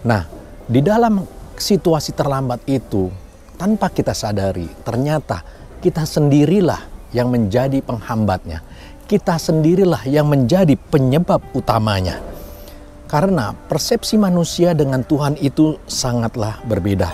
Nah, di dalam situasi terlambat itu, tanpa kita sadari, ternyata kita sendirilah yang menjadi penghambatnya. Kita sendirilah yang menjadi penyebab utamanya. Karena persepsi manusia dengan Tuhan itu sangatlah berbeda.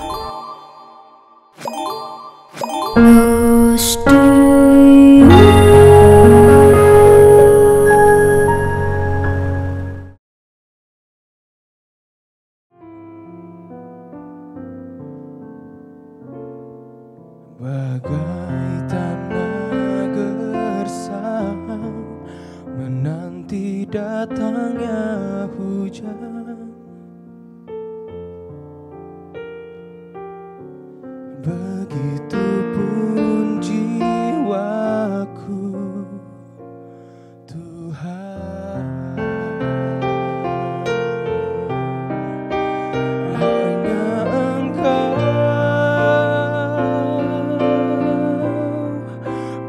Bagai tanah gersang menanti datangnya hujan, begitupun jiwaku, Tuhan. Hanya Engkau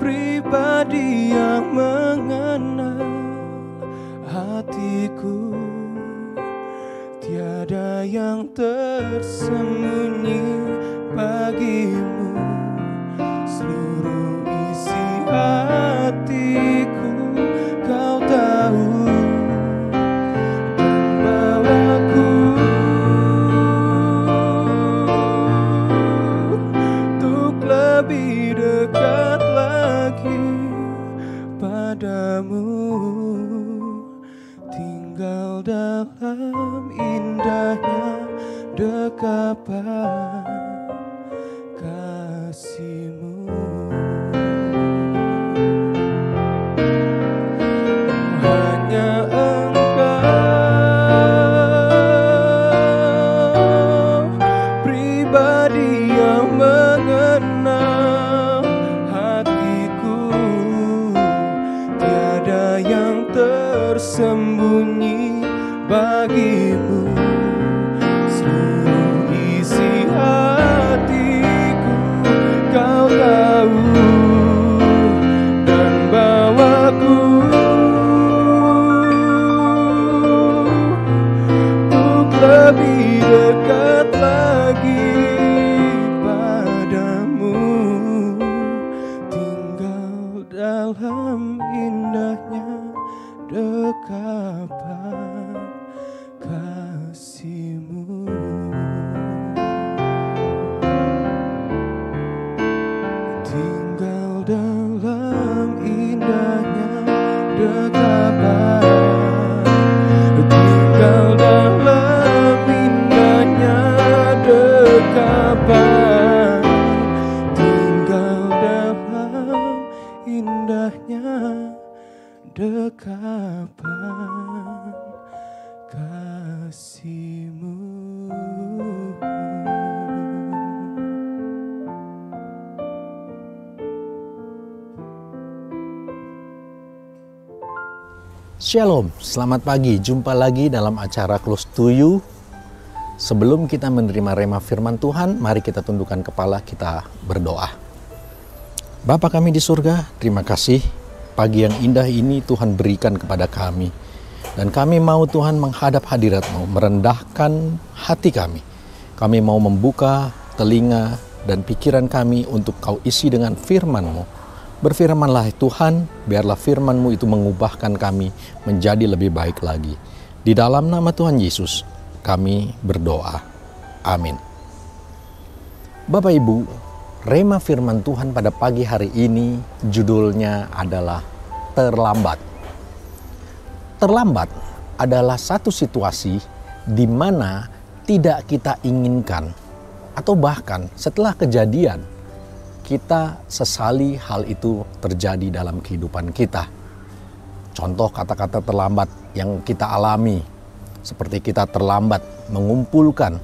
pribadi yang mengenal hatiku, tiada yang tersembunyi bagimu. Seluruh isi hatiku Kau tahu, dan bawaku untuk lebih dekat lagi padamu, tinggal dalam indahnya dekapan kasih-Mu. Hanya Engkau pribadi yang mengenal hatiku, tiada yang tersembunyi bagimu. Seluruh isi hatiku Kau tahu, dan bawaku untuk lebih dekat lagi padamu, tinggal dalam indahnya dekapan kasih-Mu. Tinggal dalam indahnya dekapan, tinggal dalam indahnya dekapan, tinggal dalam indahnya dekapan kasih-Mu. Shalom, selamat pagi. Jumpa lagi dalam acara Close to You. Sebelum kita menerima rema firman Tuhan, mari kita tundukkan kepala, kita berdoa. Bapa kami di surga, terima kasih pagi yang indah ini Tuhan berikan kepada kami. Dan kami mau Tuhan menghadap hadirat-Mu, merendahkan hati kami. Kami mau membuka telinga dan pikiran kami untuk Kau isi dengan firman-Mu. Berfirmanlah Tuhan, biarlah firman-Mu itu mengubahkan kami menjadi lebih baik lagi. Di dalam nama Tuhan Yesus, kami berdoa. Amin. Bapak Ibu, rema firman Tuhan pada pagi hari ini judulnya adalah terlambat. Terlambat adalah satu situasi di mana tidak kita inginkan, atau bahkan setelah kejadian, kita sesali hal itu terjadi dalam kehidupan kita. Contoh kata-kata terlambat yang kita alami, seperti kita terlambat mengumpulkan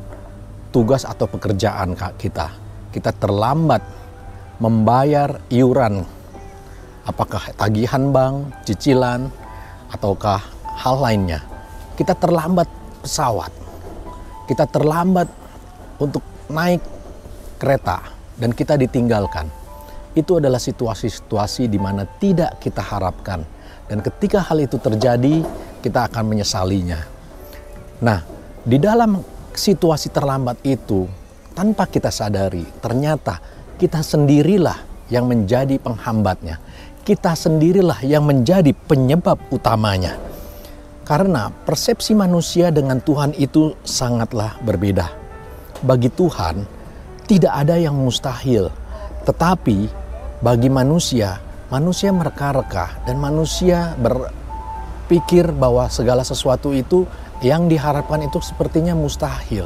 tugas atau pekerjaan kita. Kita terlambat membayar iuran, apakah tagihan bank, cicilan, ataukah hal lainnya. Kita terlambat pesawat, kita terlambat untuk naik kereta, dan kita ditinggalkan. Itu adalah situasi-situasi di mana tidak kita harapkan. Dan ketika hal itu terjadi, kita akan menyesalinya. Nah, di dalam situasi terlambat itu, tanpa kita sadari, ternyata kita sendirilah yang menjadi penghambatnya. Kita sendirilah yang menjadi penyebab utamanya. Karena persepsi manusia dengan Tuhan itu sangatlah berbeda. Bagi Tuhan, tidak ada yang mustahil. Tetapi bagi manusia, manusia mereka-reka dan manusia berpikir bahwa segala sesuatu itu yang diharapkan itu sepertinya mustahil.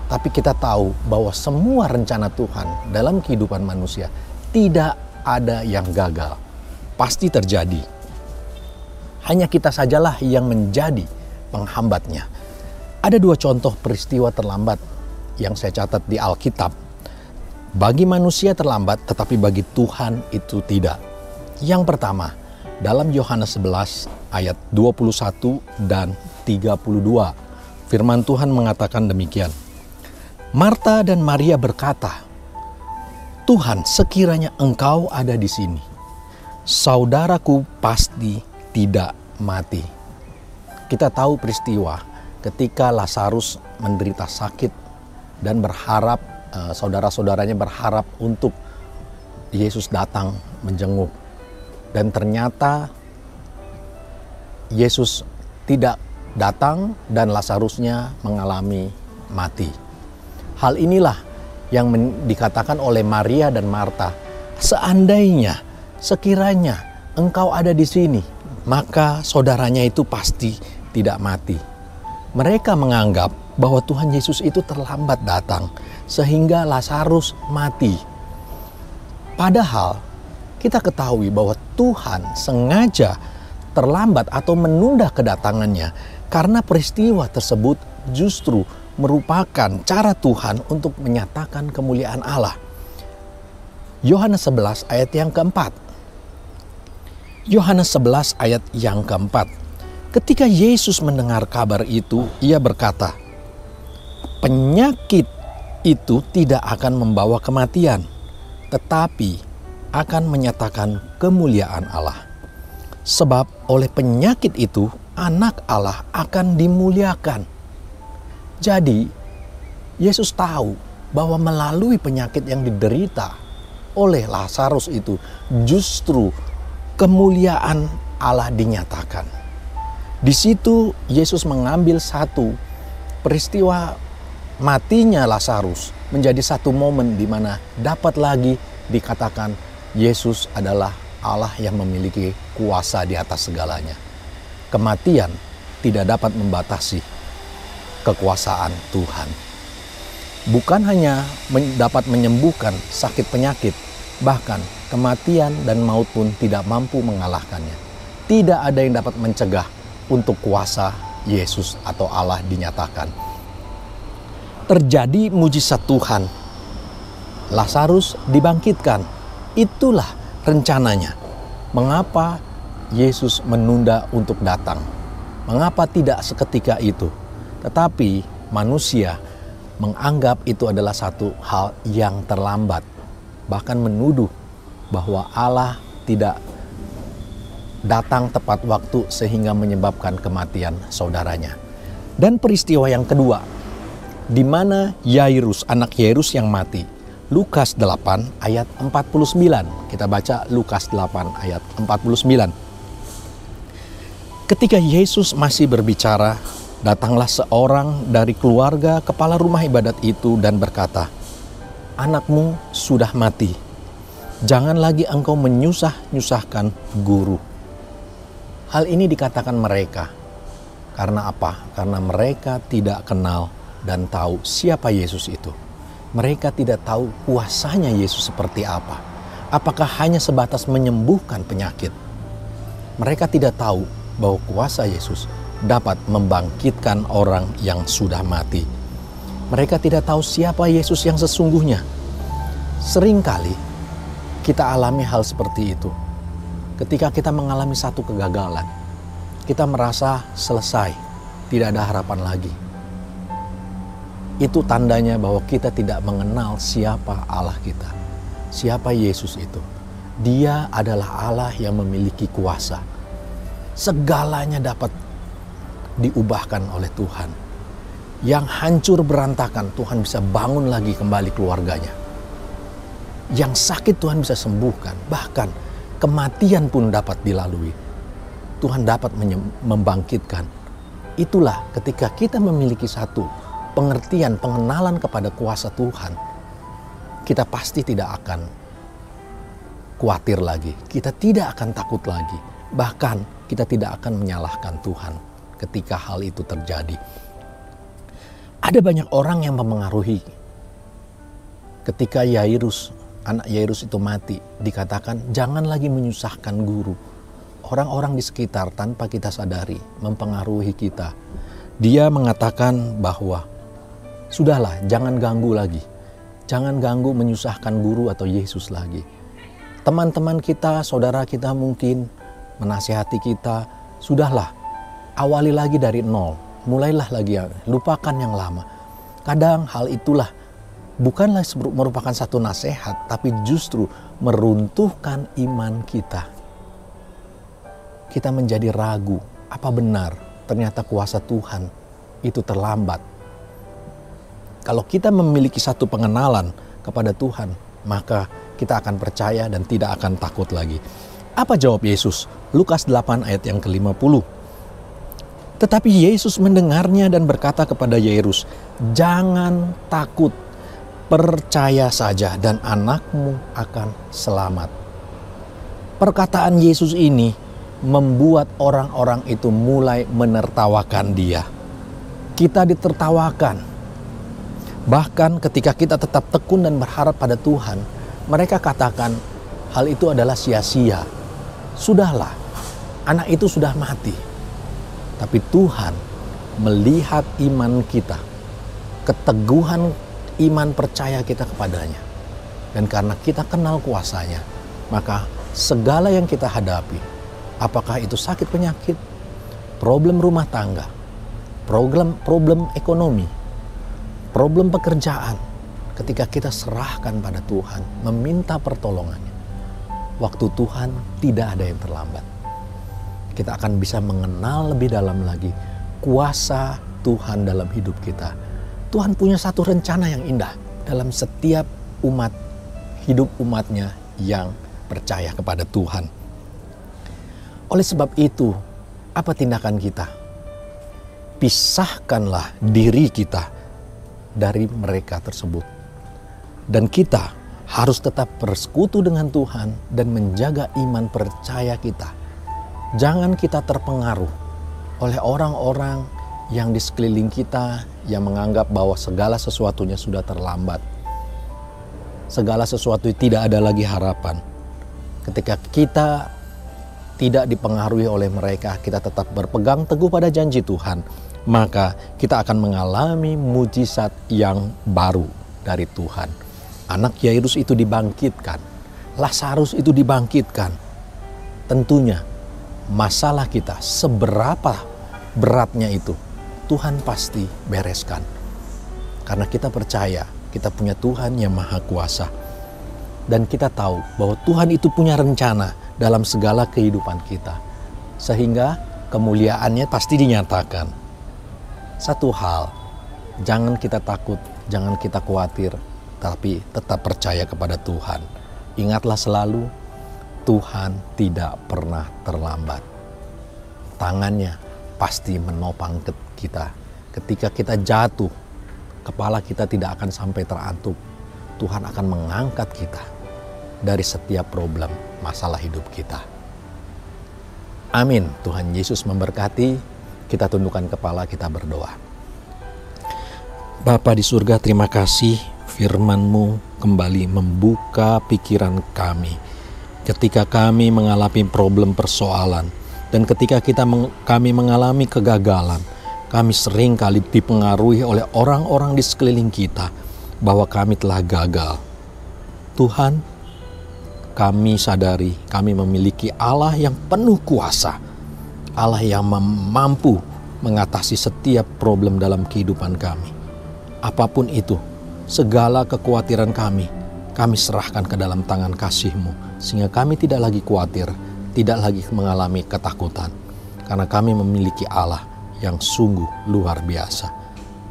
Tapi kita tahu bahwa semua rencana Tuhan dalam kehidupan manusia tidak ada yang gagal. Pasti terjadi. Hanya kita sajalah yang menjadi penghambatnya. Ada 2 contoh peristiwa terlambat yang saya catat di Alkitab. Bagi manusia terlambat, tetapi bagi Tuhan itu tidak. Yang pertama, dalam Yohanes 11 ayat 21 dan 32. Firman Tuhan mengatakan demikian. Marta dan Maria berkata, "Tuhan, sekiranya Engkau ada di sini, saudaraku pasti tidak mati." Kita tahu peristiwa ketika Lazarus menderita sakit dan berharap, saudara-saudaranya berharap untuk Yesus datang menjenguk. Dan ternyata Yesus tidak datang dan Lazarusnya mengalami mati. Hal inilah yang dikatakan oleh Maria dan Marta. Seandainya, sekiranya Engkau ada di sini, maka saudaranya itu pasti tidak mati. Mereka menganggap bahwa Tuhan Yesus itu terlambat datang sehingga Lazarus mati. Padahal kita ketahui bahwa Tuhan sengaja terlambat atau menunda kedatangannya karena peristiwa tersebut justru merupakan cara Tuhan untuk menyatakan kemuliaan Allah. Yohanes 11 ayat yang keempat. Yohanes 11 ayat yang keempat. Ketika Yesus mendengar kabar itu, ia berkata, "Penyakit itu tidak akan membawa kematian, tetapi akan menyatakan kemuliaan Allah. Sebab oleh penyakit itu, anak Allah akan dimuliakan." Jadi, Yesus tahu bahwa melalui penyakit yang diderita oleh Lazarus itu, justru kemuliaan Allah dinyatakan. Di situ Yesus mengambil satu peristiwa matinya Lazarus menjadi satu momen di mana dapat lagi dikatakan Yesus adalah Allah yang memiliki kuasa di atas segalanya. Kematian tidak dapat membatasi kekuasaan Tuhan. Bukan hanya dapat menyembuhkan sakit penyakit, bahkan kematian dan maut pun tidak mampu mengalahkannya. Tidak ada yang dapat mencegah untuk kuasa Yesus atau Allah dinyatakan. Terjadi mujizat Tuhan. Lazarus dibangkitkan. Itulah rencananya. Mengapa Yesus menunda untuk datang? Mengapa tidak seketika itu? Tetapi manusia menganggap itu adalah satu hal yang terlambat. Bahkan menuduh bahwa Allah tidak datang tepat waktu sehingga menyebabkan kematian saudaranya. Dan peristiwa yang kedua, di mana Yairus, anak Yairus yang mati. Lukas 8 ayat 49. Kita baca Lukas 8 ayat 49. Ketika Yesus masih berbicara, datanglah seorang dari keluarga kepala rumah ibadat itu dan berkata, "Anakmu sudah mati. Jangan lagi engkau menyusah-nyusahkan guru." Hal ini dikatakan mereka. Karena apa? Karena mereka tidak kenal dan tahu siapa Yesus itu. Mereka tidak tahu kuasanya Yesus seperti apa. Apakah hanya sebatas menyembuhkan penyakit? Mereka tidak tahu bahwa kuasa Yesus dapat membangkitkan orang yang sudah mati. Mereka tidak tahu siapa Yesus yang sesungguhnya. Seringkali kita alami hal seperti itu. Ketika kita mengalami satu kegagalan, kita merasa selesai, tidak ada harapan lagi. Itu tandanya bahwa kita tidak mengenal siapa Allah kita. Siapa Yesus itu. Dia adalah Allah yang memiliki kuasa. Segalanya dapat diubahkan oleh Tuhan. Yang hancur berantakan, Tuhan bisa bangun lagi kembali keluarganya. Yang sakit Tuhan bisa sembuhkan. Bahkan kematian pun dapat dilalui. Tuhan dapat membangkitkan. Itulah ketika kita memiliki satu pengertian, pengenalan kepada kuasa Tuhan, kita pasti tidak akan khawatir lagi. Kita tidak akan takut lagi. Bahkan kita tidak akan menyalahkan Tuhan ketika hal itu terjadi. Ada banyak orang yang mempengaruhi. Ketika Yairus, anak Yairus itu mati, dikatakan jangan lagi menyusahkan guru. Orang-orang di sekitar tanpa kita sadari mempengaruhi kita. Dia mengatakan bahwa sudahlah, jangan ganggu lagi. Jangan ganggu menyusahkan guru atau Yesus lagi. Teman-teman kita, saudara kita mungkin menasihati kita, sudahlah, awali lagi dari nol. Mulailah lagi, lupakan yang lama. Kadang hal itulah bukanlah merupakan satu nasihat, tapi justru meruntuhkan iman kita. Kita menjadi ragu, apa benar ternyata kuasa Tuhan itu terlambat. Kalau kita memiliki satu pengenalan kepada Tuhan, maka kita akan percaya dan tidak akan takut lagi. Apa jawab Yesus? Lukas 8 ayat yang ke-50. Tetapi Yesus mendengarnya dan berkata kepada Yairus, "Jangan takut, percaya saja dan anakmu akan selamat." Perkataan Yesus ini membuat orang-orang itu mulai menertawakan dia. Kita ditertawakan. Bahkan ketika kita tetap tekun dan berharap pada Tuhan, mereka katakan hal itu adalah sia-sia. Sudahlah, anak itu sudah mati. Tapi Tuhan melihat iman kita, keteguhan iman percaya kita kepadanya. Dan karena kita kenal kuasanya, maka segala yang kita hadapi, apakah itu sakit penyakit, problem rumah tangga, problem ekonomi, problem pekerjaan, ketika kita serahkan pada Tuhan, meminta pertolongannya, waktu Tuhan tidak ada yang terlambat. Kita akan bisa mengenal lebih dalam lagi kuasa Tuhan dalam hidup kita. Tuhan punya satu rencana yang indah dalam setiap hidup umatnya yang percaya kepada Tuhan. Oleh sebab itu, apa tindakan kita? Pisahkanlah diri kita dari mereka tersebut. Dan kita harus tetap bersekutu dengan Tuhan dan menjaga iman percaya kita. Jangan kita terpengaruh oleh orang-orang yang di sekeliling kita yang menganggap bahwa segala sesuatunya sudah terlambat. Segala sesuatu tidak ada lagi harapan. Ketika kita tidak dipengaruhi oleh mereka, kita tetap berpegang teguh pada janji Tuhan, maka kita akan mengalami mujizat yang baru dari Tuhan. Anak Yairus itu dibangkitkan, Lazarus itu dibangkitkan. Tentunya masalah kita seberapa beratnya itu, Tuhan pasti bereskan. Karena kita percaya kita punya Tuhan yang maha kuasa. Dan kita tahu bahwa Tuhan itu punya rencana dalam segala kehidupan kita. Sehingga kemuliaannya pasti dinyatakan. Satu hal, jangan kita takut, jangan kita khawatir, tapi tetap percaya kepada Tuhan. Ingatlah selalu, Tuhan tidak pernah terlambat. Tangannya pasti menopang kita. Ketika kita jatuh, kepala kita tidak akan sampai terantuk. Tuhan akan mengangkat kita dari setiap problem masalah hidup kita. Amin. Tuhan Yesus memberkati. Kita tundukkan kepala, kita berdoa. Bapa di surga, terima kasih firman-Mu kembali membuka pikiran kami. Ketika kami mengalami problem persoalan dan ketika kami mengalami kegagalan, kami sering kali dipengaruhi oleh orang-orang di sekeliling kita bahwa kami telah gagal. Tuhan, kami sadari kami memiliki Allah yang penuh kuasa, Allah yang mampu mengatasi setiap problem dalam kehidupan kami. Apapun itu, segala kekhawatiran kami serahkan ke dalam tangan kasih-Mu. Sehingga kami tidak lagi khawatir, tidak lagi mengalami ketakutan. Karena kami memiliki Allah yang sungguh luar biasa.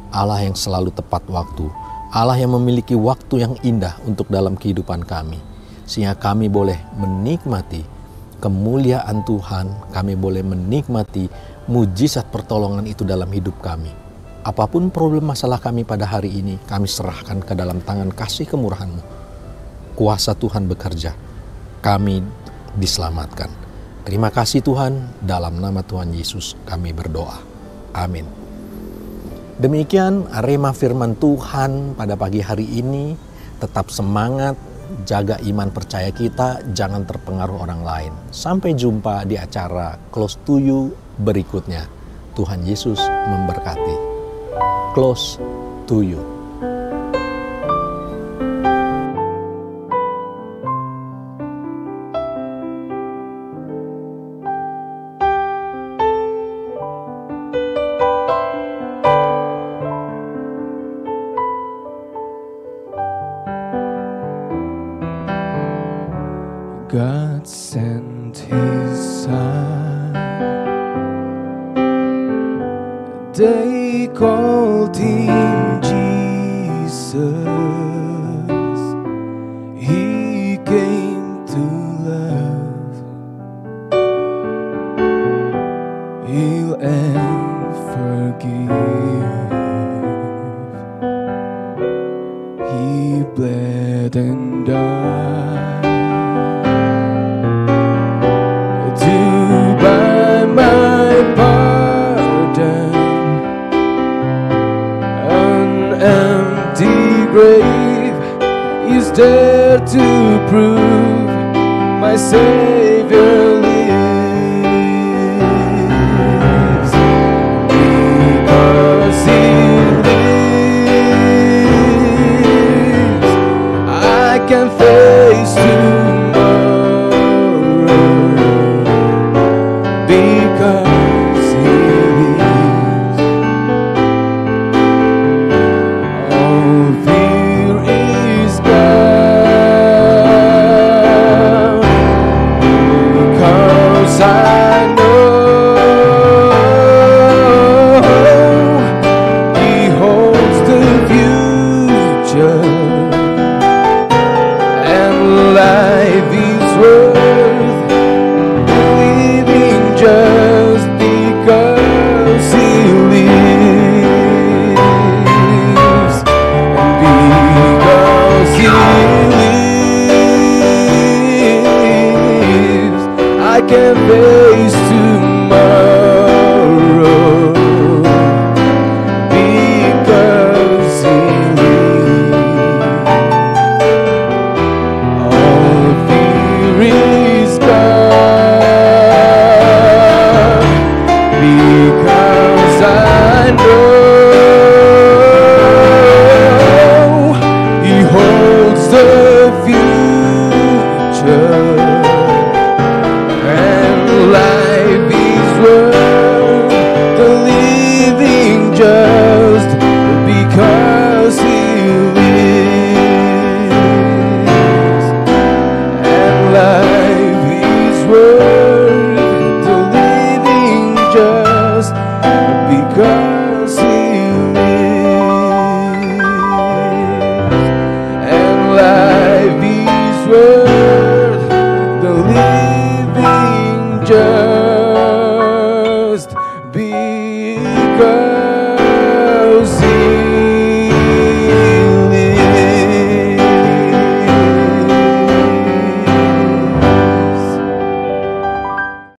Allah yang selalu tepat waktu, Allah yang memiliki waktu yang indah untuk dalam kehidupan kami, sehingga kami boleh menikmati kemuliaan Tuhan, kami boleh menikmati mujizat pertolongan itu dalam hidup kami. Apapun problem masalah kami pada hari ini, kami serahkan ke dalam tangan kasih kemurahan-Mu. Kuasa Tuhan bekerja, kami diselamatkan. Terima kasih Tuhan, dalam nama Tuhan Yesus kami berdoa. Amin. Demikian rema firman Tuhan pada pagi hari ini. Tetap semangat, jaga iman percaya kita, jangan terpengaruh orang lain. Sampai jumpa di acara Close to You berikutnya. Tuhan Yesus memberkati. Close to You. God sent His Son. They called Him Jesus. He came to love, heal and forgive. He bled and died my pardon. An empty grave is there to prove my Savior lives. Because He lives, I can face can